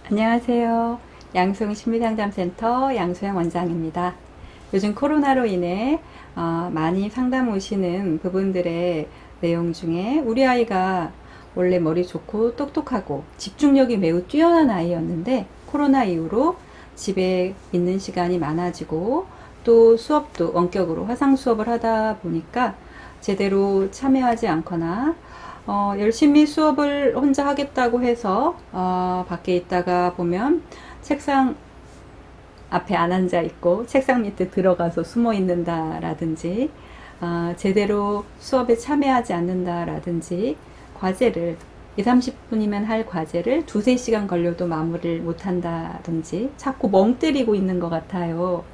안녕하세요. 양수영 심리상담센터 양수영 원장입니다. 요즘 코로나로 인해 많이 상담 오시는 부분들의 내용 중에 우리 아이가 원래 머리 좋고 똑똑하고 집중력이 매우 뛰어난 아이였는데 코로나 이후로 집에 있는 시간이 많아지고 또 수업도 원격으로 화상 수업을 하다 보니까 제대로 참여하지 않거나 열심히 수업을 혼자 하겠다고 해서 밖에 있다가 보면 책상 앞에 안 앉아 있고 책상 밑에 들어가서 숨어 있는다라든지 제대로 수업에 참여하지 않는다라든지 과제를 2, 30분이면 할 과제를 2, 3시간 걸려도 마무리를 못한다든지 자꾸 멍 때리고 있는 것 같아요.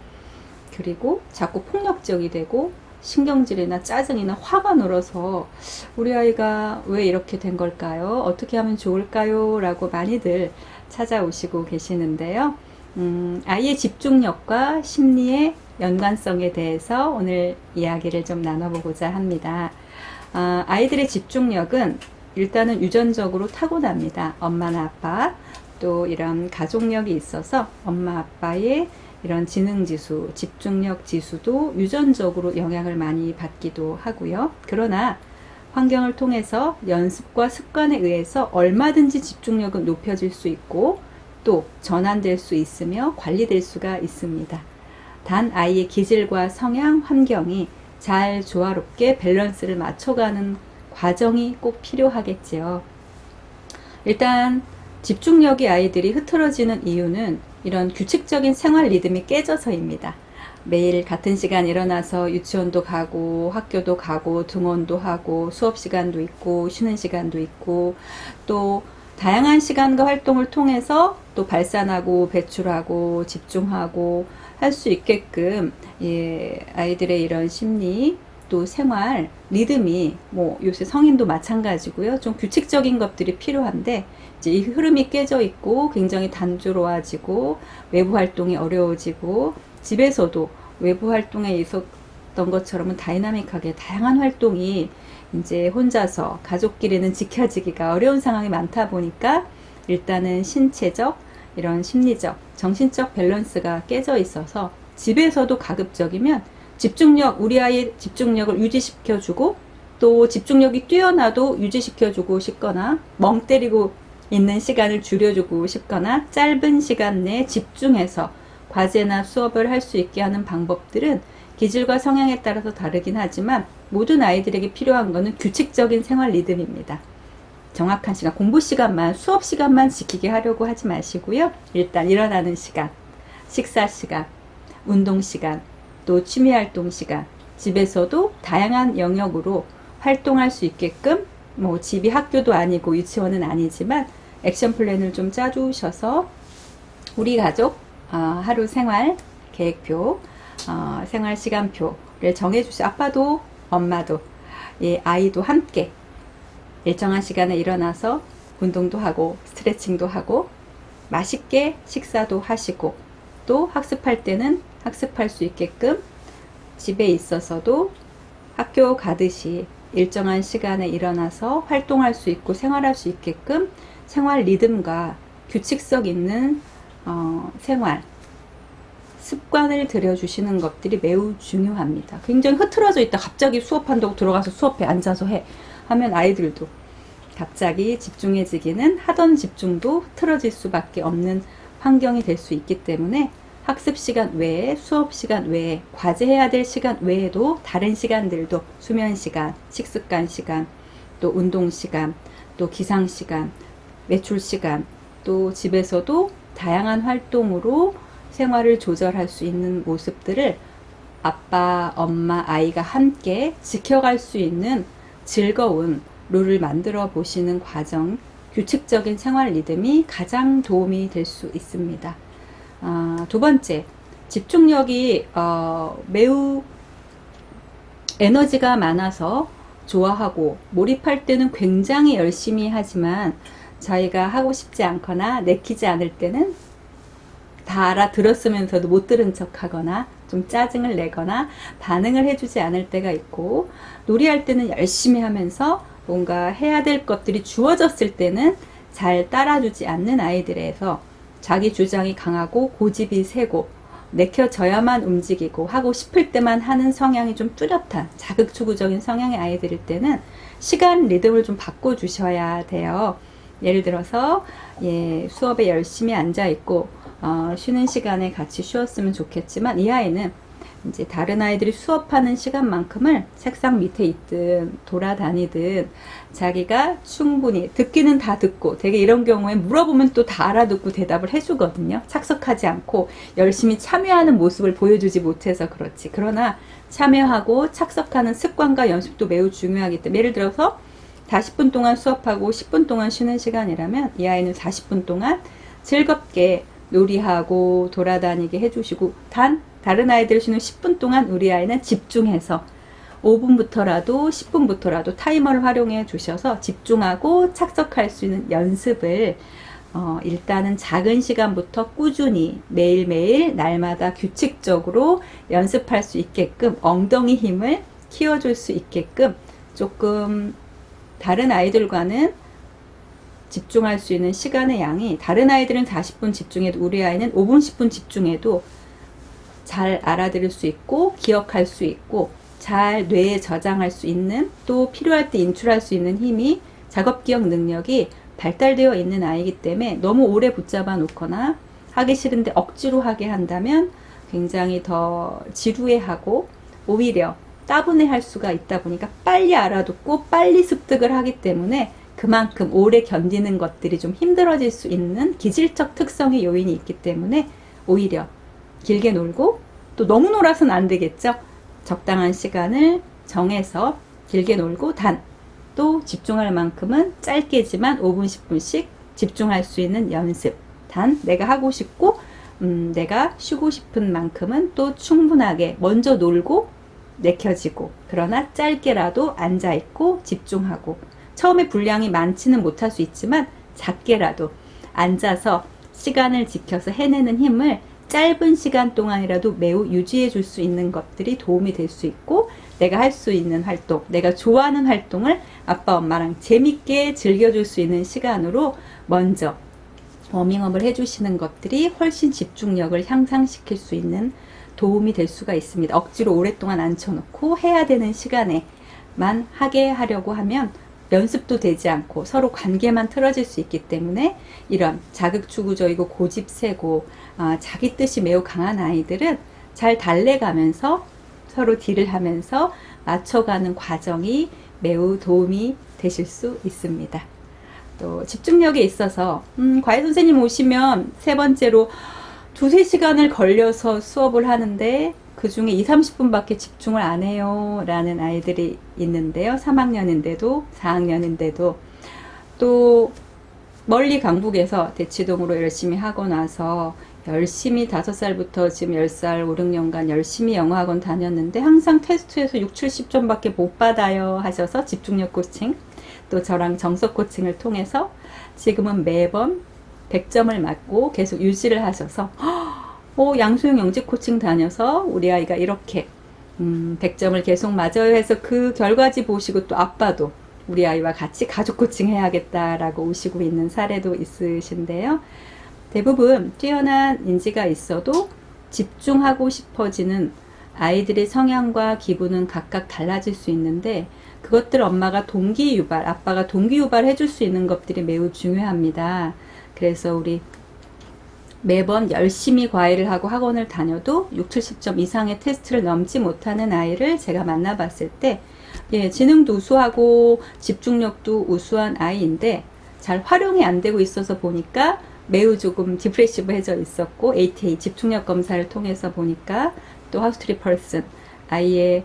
그리고 자꾸 폭력적이 되고 신경질이나 짜증이나 화가 늘어서 우리 아이가 왜 이렇게 된 걸까요? 어떻게 하면 좋을까요? 라고 많이들 찾아오시고 계시는데요. 아이의 집중력과 심리의 연관성에 대해서 오늘 이야기를 좀 나눠보고자 합니다. 아이들의 집중력은 일단은 유전적으로 타고납니다. 엄마나 아빠, 또 이런 가족력이 있어서 엄마 아빠의 이런 지능지수, 집중력 지수도 유전적으로 영향을 많이 받기도 하고요. 그러나 환경을 통해서 연습과 습관에 의해서 얼마든지 집중력은 높여질 수 있고 또 전환될 수 있으며 관리될 수가 있습니다. 단 아이의 기질과 성향, 환경이 잘 조화롭게 밸런스를 맞춰가는 과정이 꼭 필요하겠지요. 일단 집중력이 아이들이 흐트러지는 이유는 이런 규칙적인 생활 리듬이 깨져서입니다. 매일 같은 시간 일어나서 유치원도 가고 학교도 가고 등원도 하고 수업 시간도 있고 쉬는 시간도 있고 또 다양한 시간과 활동을 통해서 또 발산하고 배출하고 집중하고 할 수 있게끔 아이들의 이런 심리 또 생활 리듬이 요새 성인도 마찬가지고요. 좀 규칙적인 것들이 필요한데 이제 이 흐름이 깨져 있고 굉장히 단조로워지고 외부 활동이 어려워지고 집에서도 외부 활동에 있었던 것처럼은 다이나믹하게 다양한 활동이 이제 혼자서 가족끼리는 지켜지기가 어려운 상황이 많다 보니까 일단은 신체적 이런 심리적 정신적 밸런스가 깨져 있어서 집에서도 가급적이면 집중력, 우리 아이의 집중력을 유지시켜주고 또 집중력이 뛰어나도 유지시켜주고 싶거나 멍 때리고 있는 시간을 줄여주고 싶거나 짧은 시간 내에 집중해서 과제나 수업을 할 수 있게 하는 방법들은 기질과 성향에 따라서 다르긴 하지만 모든 아이들에게 필요한 것은 규칙적인 생활 리듬입니다. 정확한 시간, 공부 시간만, 수업 시간만 지키게 하려고 하지 마시고요. 일단 일어나는 시간, 식사 시간, 운동 시간, 또 취미 활동 시간, 집에서도 다양한 영역으로 활동할 수 있게끔 집이 학교도 아니고 유치원은 아니지만 액션 플랜을 좀 짜주셔서 우리 가족 하루 생활 계획표, 생활 시간표를 정해주세요. 아빠도 엄마도 아이도 함께 일정한 시간에 일어나서 운동도 하고 스트레칭도 하고 맛있게 식사도 하시고 또 학습할 때는 학습할 수 있게끔 집에 있어서도 학교 가듯이 일정한 시간에 일어나서 활동할 수 있고 생활할 수 있게끔 생활 리듬과 규칙성 있는 생활 습관을 들여주시는 것들이 매우 중요합니다. 굉장히 흐트러져 있다 갑자기 수업한다고 들어가서 수업에 앉아서 하면 아이들도 갑자기 집중해지기는 하던 집중도 흐트러질 수밖에 없는 환경이 될 수 있기 때문에 학습 시간 외에 수업 시간 외에 과제해야 될 시간 외에도 다른 시간들도 수면 시간, 식습관 시간, 또 운동 시간, 또 기상 시간, 외출 시간, 또 집에서도 다양한 활동으로 생활을 조절할 수 있는 모습들을 아빠, 엄마, 아이가 함께 지켜갈 수 있는 즐거운 룰을 만들어 보시는 과정, 규칙적인 생활 리듬이 가장 도움이 될 수 있습니다. 두 번째, 집중력이 매우 에너지가 많아서 좋아하고 몰입할 때는 굉장히 열심히 하지만 자기가 하고 싶지 않거나 내키지 않을 때는 다 알아들었으면서도 못 들은 척 하거나 좀 짜증을 내거나 반응을 해주지 않을 때가 있고 놀이할 때는 열심히 하면서 뭔가 해야 될 것들이 주어졌을 때는 잘 따라주지 않는 아이들에서 자기 주장이 강하고 고집이 세고 내켜져야만 움직이고 하고 싶을 때만 하는 성향이 좀 뚜렷한 자극추구적인 성향의 아이들일 때는 시간 리듬을 좀 바꿔주셔야 돼요. 예를 들어서 수업에 열심히 앉아있고 쉬는 시간에 같이 쉬었으면 좋겠지만 이 아이는 이제 다른 아이들이 수업하는 시간만큼을 책상 밑에 있든 돌아다니든 자기가 충분히 듣기는 다 듣고, 되게 이런 경우에 물어보면 또 다 알아듣고 대답을 해주거든요. 착석하지 않고 열심히 참여하는 모습을 보여주지 못해서 그렇지. 그러나 참여하고 착석하는 습관과 연습도 매우 중요하기 때문에, 예를 들어서 40분 동안 수업하고 10분 동안 쉬는 시간이라면 이 아이는 40분 동안 즐겁게 놀이하고 돌아다니게 해주시고, 다른 아이들 쉬는 10분 동안 우리 아이는 집중해서 5분부터라도 10분부터라도 타이머를 활용해 주셔서 집중하고 착석할 수 있는 연습을 일단은 작은 시간부터 꾸준히 매일매일 날마다 규칙적으로 연습할 수 있게끔, 엉덩이 힘을 키워줄 수 있게끔 조금 다른 아이들과는 집중할 수 있는 시간의 양이, 다른 아이들은 40분 집중해도 우리 아이는 5분 10분 집중해도 잘 알아들을 수 있고 기억할 수 있고 잘 뇌에 저장할 수 있는, 또 필요할 때 인출할 수 있는 힘이, 작업기억 능력이 발달되어 있는 아이이기 때문에 너무 오래 붙잡아 놓거나 하기 싫은데 억지로 하게 한다면 굉장히 더 지루해하고 오히려 따분해할 수가 있다 보니까 빨리 알아듣고 빨리 습득을 하기 때문에 그만큼 오래 견디는 것들이 좀 힘들어질 수 있는 기질적 특성의 요인이 있기 때문에 오히려 길게 놀고, 또 너무 놀아서는 안 되겠죠. 적당한 시간을 정해서 길게 놀고, 또 집중할 만큼은 짧게지만 5분 10분씩 집중할 수 있는 연습. 내가 하고 싶고 내가 쉬고 싶은 만큼은 또 충분하게 먼저 놀고 내켜지고, 그러나 짧게라도 앉아있고 집중하고, 처음에 분량이 많지는 못할 수 있지만 작게라도 앉아서 시간을 지켜서 해내는 힘을 짧은 시간 동안이라도 매우 유지해 줄 수 있는 것들이 도움이 될 수 있고, 내가 할 수 있는 활동, 내가 좋아하는 활동을 아빠 엄마랑 재밌게 즐겨줄 수 있는 시간으로 먼저 워밍업을 해주시는 것들이 훨씬 집중력을 향상시킬 수 있는 도움이 될 수가 있습니다. 억지로 오랫동안 앉혀놓고 해야 되는 시간에만 하게 하려고 하면 연습도 되지 않고 서로 관계만 틀어질 수 있기 때문에, 이런 자극추구적이고 고집세고 자기 뜻이 매우 강한 아이들은 잘 달래가면서 서로 딜을 하면서 맞춰가는 과정이 매우 도움이 되실 수 있습니다. 또 집중력에 있어서 과외 선생님 오시면 세 번째로 2-3시간을 걸려서 수업을 하는데 그 중에 2-30분밖에 집중을 안 해요 라는 아이들이 있는데요. 3학년인데도 4학년인데도 또 멀리 강북에서 대치동으로 열심히 하고 나서 열심히 5살부터 지금 10살 5-6년간 열심히 영어학원 다녔는데 항상 테스트에서 60-70점밖에 못 받아요 하셔서 집중력 코칭, 또 저랑 정석 코칭을 통해서 지금은 매번 100점을 맞고 계속 유지를 하셔서 양수영 영재 코칭 다녀서 우리 아이가 이렇게 100점을 계속 맞아요 해서 그 결과지 보시고 또 아빠도 우리 아이와 같이 가족 코칭 해야겠다라고 오시고 있는 사례도 있으신데요. 대부분 뛰어난 인지가 있어도 집중하고 싶어지는 아이들의 성향과 기분은 각각 달라질 수 있는데, 그것들 엄마가 동기유발, 아빠가 동기유발 해줄 수 있는 것들이 매우 중요합니다. 그래서 우리 매번 열심히 과외를 하고 학원을 다녀도 60-70점 이상의 테스트를 넘지 못하는 아이를 제가 만나봤을 때 지능도 우수하고 집중력도 우수한 아이인데 잘 활용이 안 되고 있어서 보니까 매우 조금 디프레시브해져 있었고, ATA 집중력 검사를 통해서 보니까, 또 하우스트리 펄슨 아이의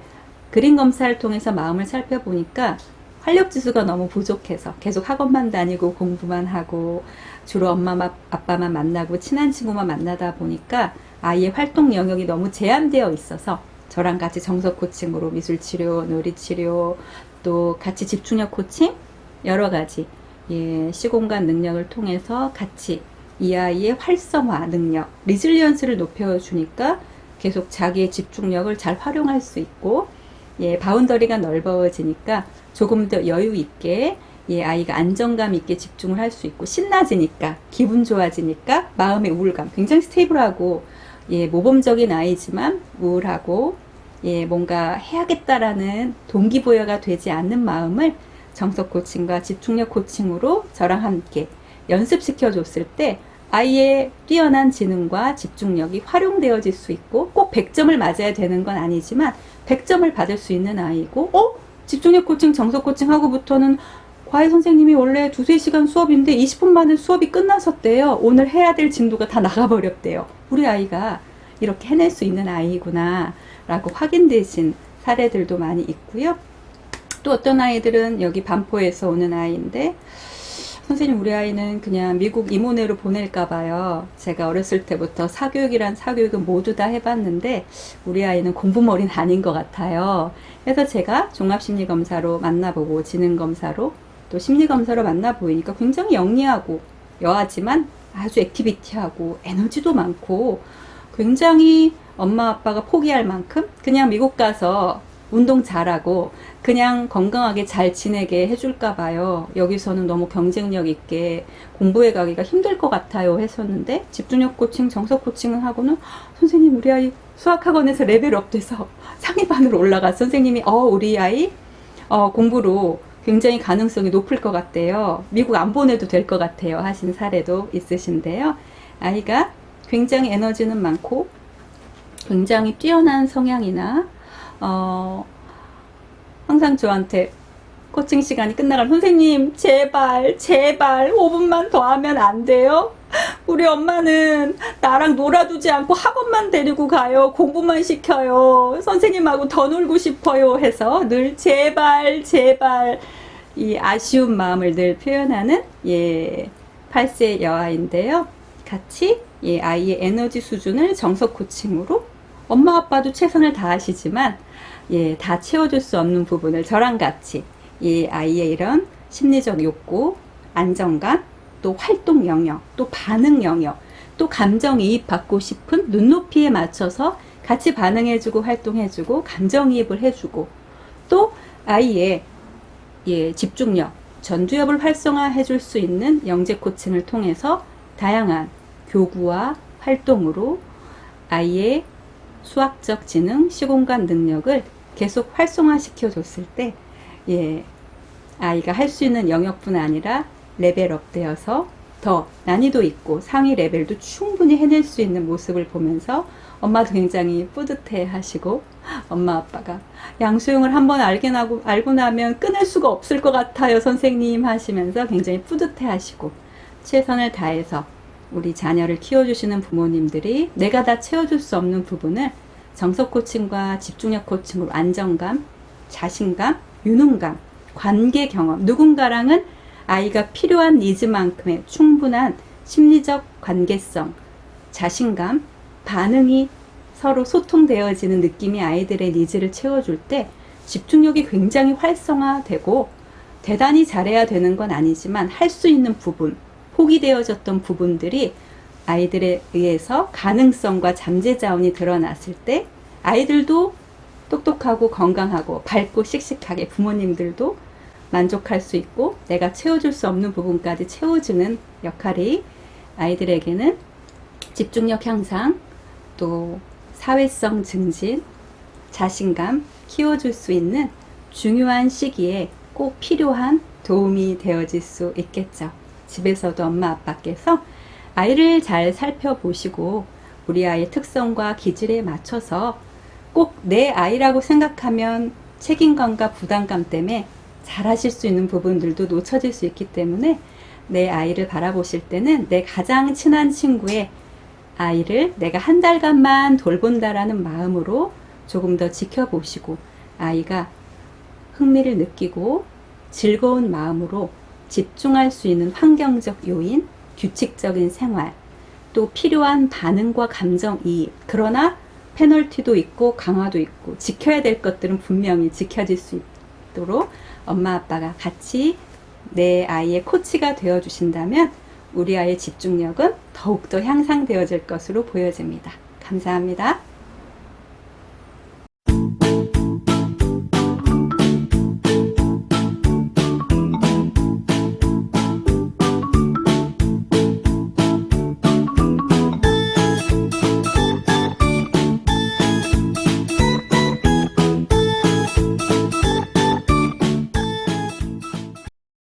그림 검사를 통해서 마음을 살펴보니까 활력 지수가 너무 부족해서 계속 학원만 다니고 공부만 하고 주로 엄마 아빠만 만나고 친한 친구만 만나다 보니까 아이의 활동 영역이 너무 제한되어 있어서 저랑 같이 정석 코칭으로 미술치료, 놀이치료, 또 같이 집중력 코칭, 여러 가지 시공간 능력을 통해서 같이 이 아이의 활성화 능력, 리질리언스를 높여주니까 계속 자기의 집중력을 잘 활용할 수 있고, 바운더리가 넓어지니까 조금 더 여유 있게 아이가 안정감 있게 집중을 할 수 있고, 신나지니까, 기분 좋아지니까, 마음의 우울감, 굉장히 스테이블하고, 모범적인 아이지만 우울하고, 뭔가 해야겠다라는 동기부여가 되지 않는 마음을 정석 코칭과 집중력 코칭으로 저랑 함께 연습시켜 줬을 때 아이의 뛰어난 지능과 집중력이 활용되어질 수 있고, 꼭 100점을 맞아야 되는 건 아니지만 100점을 받을 수 있는 아이고, 집중력 코칭, 정석 코칭 하고부터는 과외 선생님이 원래 2-3시간 수업인데 20분 만에 수업이 끝나섰대요. 오늘 해야 될 진도가 다 나가버렸대요. 우리 아이가 이렇게 해낼 수 있는 아이구나 라고 확인되신 사례들도 많이 있고요. 또 어떤 아이들은 여기 반포에서 오는 아이인데, 선생님 우리 아이는 그냥 미국 이모네로 보낼까 봐요. 제가 어렸을 때부터 사교육이란 사교육은 모두 다 해봤는데 우리 아이는 공부머리는 아닌 것 같아요. 그래서 제가 종합심리검사로 만나보고 지능검사로 또 심리검사로 만나보니까 굉장히 영리하고 여하지만 아주 액티비티하고 에너지도 많고, 굉장히 엄마 아빠가 포기할 만큼 그냥 미국 가서 운동 잘하고 그냥 건강하게 잘 지내게 해줄까 봐요. 여기서는 너무 경쟁력 있게 공부해 가기가 힘들 것 같아요 했었는데, 집중력 코칭, 정석 코칭을 하고는 선생님 우리 아이 수학학원에서 레벨업 돼서 상위반으로 올라가, 선생님이 우리 아이 공부로 굉장히 가능성이 높을 것 같대요. 미국 안 보내도 될 것 같아요 하신 사례도 있으신데요. 아이가 굉장히 에너지는 많고 굉장히 뛰어난 성향이나 항상 저한테 코칭 시간이 끝나가면 선생님 제발 5분만 더 하면 안 돼요? 우리 엄마는 나랑 놀아주지 않고 학원만 데리고 가요. 공부만 시켜요. 선생님하고 더 놀고 싶어요 해서 늘 제발 이 아쉬운 마음을 늘 표현하는 8세 여아인데요. 같이 아이의 에너지 수준을 정석 코칭으로, 엄마 아빠도 최선을 다하시지만 다 채워줄 수 없는 부분을 저랑 같이 아이의 이런 심리적 욕구, 안정감, 또 활동 영역, 또 반응 영역, 또 감정이입 받고 싶은 눈높이에 맞춰서 같이 반응해주고 활동해주고 감정이입을 해주고, 또 아이의 집중력, 전두엽을 활성화해줄 수 있는 영재 코칭을 통해서 다양한 교구와 활동으로 아이의 수학적 지능, 시공간 능력을 계속 활성화시켜 줬을 때 아이가 할 수 있는 영역뿐 아니라 레벨업 되어서 더 난이도 있고 상위 레벨도 충분히 해낼 수 있는 모습을 보면서 엄마도 굉장히 뿌듯해 하시고, 엄마 아빠가 양수영을 한번 알고 나면 끊을 수가 없을 것 같아요 선생님 하시면서 굉장히 뿌듯해 하시고, 최선을 다해서 우리 자녀를 키워주시는 부모님들이 내가 다 채워줄 수 없는 부분을 정석 코칭과 집중력 코칭으로 안정감, 자신감, 유능감, 관계 경험, 누군가랑은 아이가 필요한 니즈만큼의 충분한 심리적 관계성, 자신감, 반응이 서로 소통되어지는 느낌이 아이들의 니즈를 채워줄 때 집중력이 굉장히 활성화되고, 대단히 잘해야 되는 건 아니지만 할 수 있는 부분, 포기되어졌던 부분들이 아이들에 의해서 가능성과 잠재 자원이 드러났을 때 아이들도 똑똑하고 건강하고 밝고 씩씩하게, 부모님들도 만족할 수 있고 내가 채워줄 수 없는 부분까지 채워주는 역할이 아이들에게는 집중력 향상, 또 사회성 증진, 자신감 키워줄 수 있는 중요한 시기에 꼭 필요한 도움이 되어질 수 있겠죠. 집에서도 엄마 아빠께서 아이를 잘 살펴보시고 우리 아이의 특성과 기질에 맞춰서 꼭 내 아이라고 생각하면 책임감과 부담감 때문에 잘하실 수 있는 부분들도 놓쳐질 수 있기 때문에, 내 아이를 바라보실 때는 내 가장 친한 친구의 아이를 내가 한 달간만 돌본다라는 마음으로 조금 더 지켜보시고, 아이가 흥미를 느끼고 즐거운 마음으로 집중할 수 있는 환경적 요인, 규칙적인 생활, 또 필요한 반응과 감정이입, 그러나 페널티도 있고 강화도 있고 지켜야 될 것들은 분명히 지켜질 수 있도록 엄마 아빠가 같이 내 아이의 코치가 되어 주신다면 우리 아이의 집중력은 더욱더 향상되어질 것으로 보여집니다. 감사합니다.